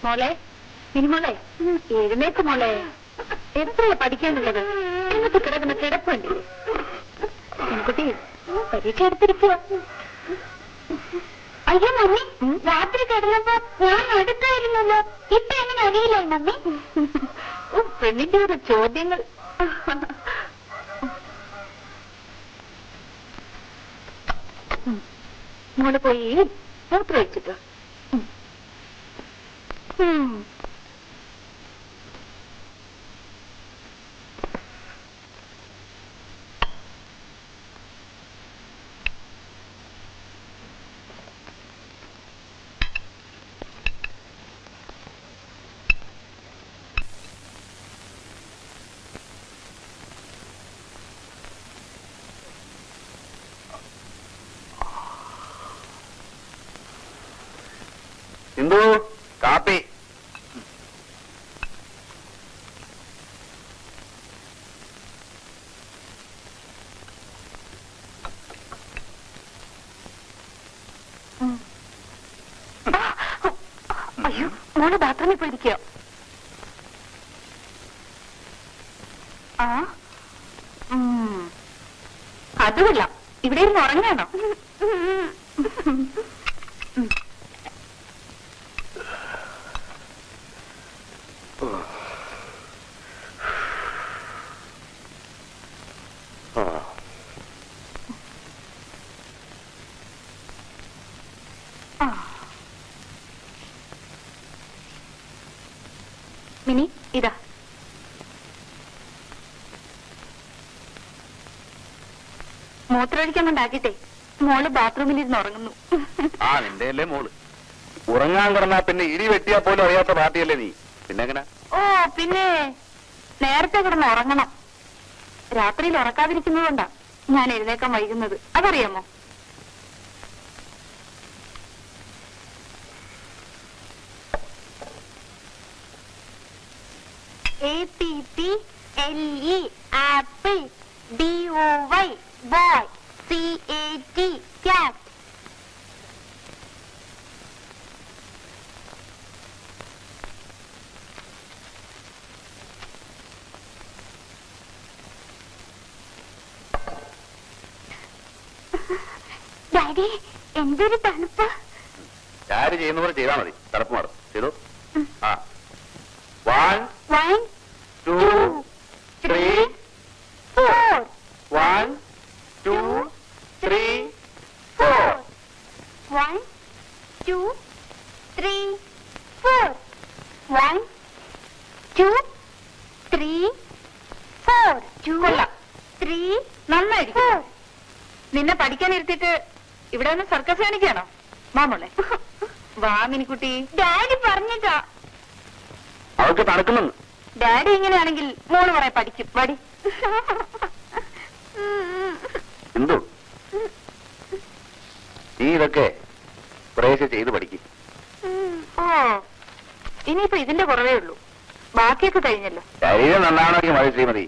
മോളെ, മിനിമോളെ, എഴുന്നേക്ക് മോളെ. എത്രയാ പഠിക്കാനുള്ളത്? എന്നിട്ട് കിടക്കുന്ന കിടപ്പുണ്ട്. പെൺകുട്ടി പരീക്ഷ എടുത്തിരിക്കുക. അയ്യോ മമ്മി, രാത്രി കിടന്നപ്പോ ഞാൻ അടുത്തായിരുന്നല്ലോ. ഇപ്പൊ എങ്ങനെ അറിയില്ല മമ്മി? പെണ്ണിന്റെ ഒരു ചോദ്യങ്ങൾ. മോള് പോയി മൂത്ര വെച്ചിട്ടോ. ഇന്ദു, കാപ്പി. അയ്യോ, മോള് ബാത്റൂമിൽ പോയിരിക്കോ? അതുമില്ല, ഇവിടെ ഇരുന്ന് ഉറങ്ങാണോ? മിനി, ഇതാ മൂത്രമൊഴിക്കാൻ കൊണ്ടാക്കിട്ടെ മോള് ബാത്റൂമിൽ ഇരുന്ന് ഉറങ്ങുന്നു. ആ, നിന്റെ അല്ലേ മോള്. ഉറങ്ങാൻ കിടന്നാ പിന്നെ ഇടി വെട്ടിയാ പോലും അറിയാത്ത പാർട്ടിയല്ലേ നീ. പിന്നെ എങ്ങനെ? ഓ, പിന്നെ നേരത്തെ കിടന്ന് ഉറങ്ങണം. രാത്രിയിൽ ഉറക്കാതിരിക്കുന്നതുകൊണ്ടാ ഞാൻ എഴുന്നേക്കാൻ വൈകുന്നത്. അതറിയാമോ? APPLE apple, BOY boy, CAT cat. Daddy, എന്തൊരു തണുപ്പ്. ചാരി ചെയ്യുന്നവർ ചെയ്താൽ മതി. തണുപ്പ് മാറും. ചെയ്തു. ആ, 1 2 3 4. 1 2 3 4. 1 2 3 4. 1 2 3 4. 2 3 നന്നായിരിക്കും. നിന്നെ പഠിക്കാൻ ഇരുത്തിട്ട് ഇവിടെ ഒന്ന് സർക്കസ് കാണിക്കാണോ? മാമോളെ വാ മിനിക്കുട്ടി. ഡാഡി പറഞ്ഞിട്ടാ. അവൾക്ക് തണുക്കുമെന്ന്. ഡാഡി ഇങ്ങനെയാണെങ്കിൽ മോള് പറയാൻ പഠിക്കും. വടി. എന്തോ നീ ഇതൊക്കെ കുറേശ്ശെ ചെയ്ത് പഠിക്കും. ഓ, ഇനിയിപ്പോ ഇതിന്റെ കുറവേ ഉള്ളൂ. ബാക്കിയൊക്കെ കഴിഞ്ഞല്ലോ. ശരീരം നന്നാവണമെങ്കിൽ മതി ശ്രീമതി.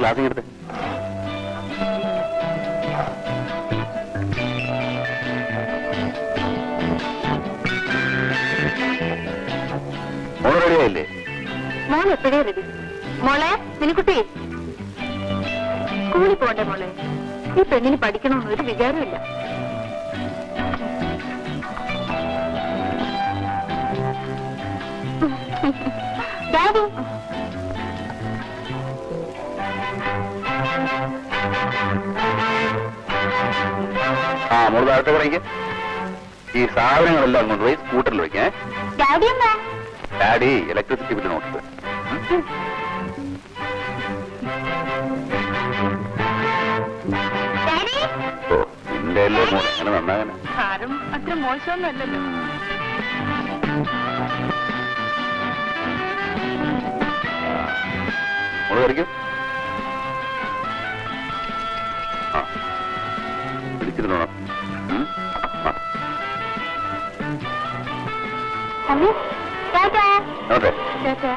ഗ്ലാസ് എടുത്ത് മോള് റെഡിയായില്ലേ? മോൾ എപ്പോഴേ റെഡി. മോളെ മിനിക്കുട്ടി, സ്കൂളിൽ പോകണ്ടേ മോളെ? ഈ പെണ്ണിന് പഠിക്കണമെന്ന് ഒരു വിചാരമില്ല. ഡാഡി, ആ മോള് താഴത്തെ തുടങ്ങി. ഈ സാധനങ്ങളെല്ലാം കൊണ്ടുപോയി സ്കൂട്ടറിൽ വെക്കേ. ഡാഡി എന്നാ ഡാഡി ഇലക്ട്രിസിറ്റി ബില്ല് നോക്കിട്ട്. ഡാഡി ഓ നിന്റെ അല്ലേ മോനെ അങ്ങനെ നന്നാകാനെ. സാരം അത്ര മോശമൊന്നുമല്ലല്ലോ. മോള് കറിക്കും. ആ പിടിച്ചിരുന്നോണം. അമ്മ ടാറ്റാ ഓക്കെ. ടാറ്റാ.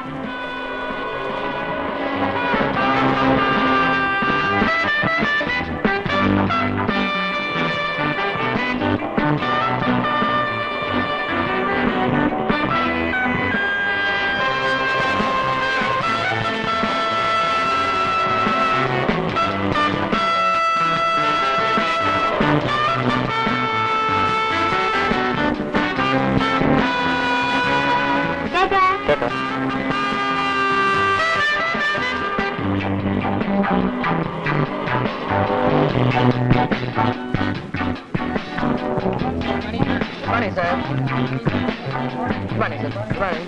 കേട്ടോ. Morning, sir. Good morning, sir. Good morning.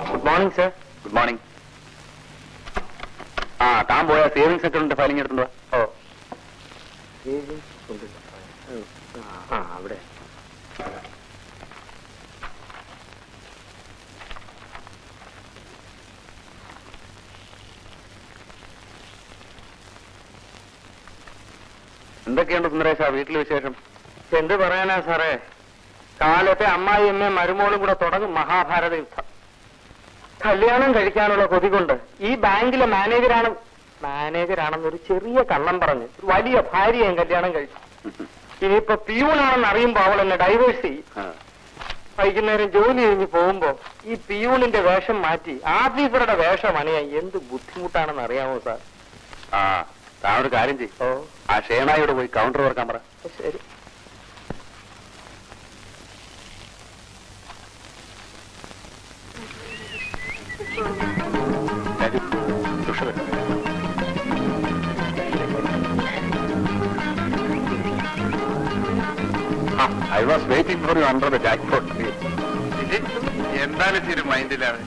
Good morning sir. Good morning. ആ താൻ പോയ സേവിങ്സ് അക്കൗണ്ടിന്റെ ഫയലിംഗ് എടുത്തുണ്ടോ? ഓ ആ അവിടെ എന്തൊക്കെയുണ്ട് സുന്ദരേശ വീട്ടിൽ വിശേഷം? എന്ത് പറയാനാ സാറേ, കാലത്തെ അമ്മായിയമ്മയും മരുമോളും കൂടെ തുടങ്ങും മഹാഭാരത യുദ്ധം. കല്യാണം കഴിക്കാനുള്ള കൊതി കൊണ്ട് ഈ ബാങ്കിലെ മാനേജരാണെന്നൊരു ചെറിയ കള്ളം പറഞ്ഞ് ഒരു വലിയ ഭാര്യയും കല്യാണം കഴിച്ചു. ഇനിയിപ്പോ പിയൂണാണെന്ന് അറിയുമ്പോ അവൾ എന്നെ ഡൈവേഴ്സ് ചെയ്യും. വൈകുന്നേരം ജോലി കഴിഞ്ഞ് പോകുമ്പോ ഈ പിയൂണിന്റെ വേഷം മാറ്റി ആഫീസറുടെ വേഷം അണിയാൻ എന്ത് ബുദ്ധിമുട്ടാണെന്ന് അറിയാമോ സാർ? ആ താൻ ഒരു കാര്യം ചെയ്യും. ഓ ആ ഷേണായോട് പോയി കൗണ്ടർ തുറക്കാൻ പറ. ശരി. I was waiting for you under the jackpot tree. എന്തായാലും ശരി മൈൻഡിലാണ്.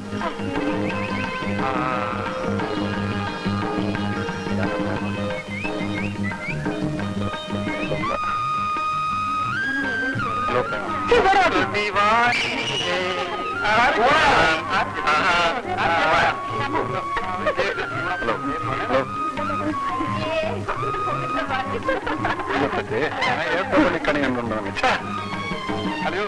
ഹലോ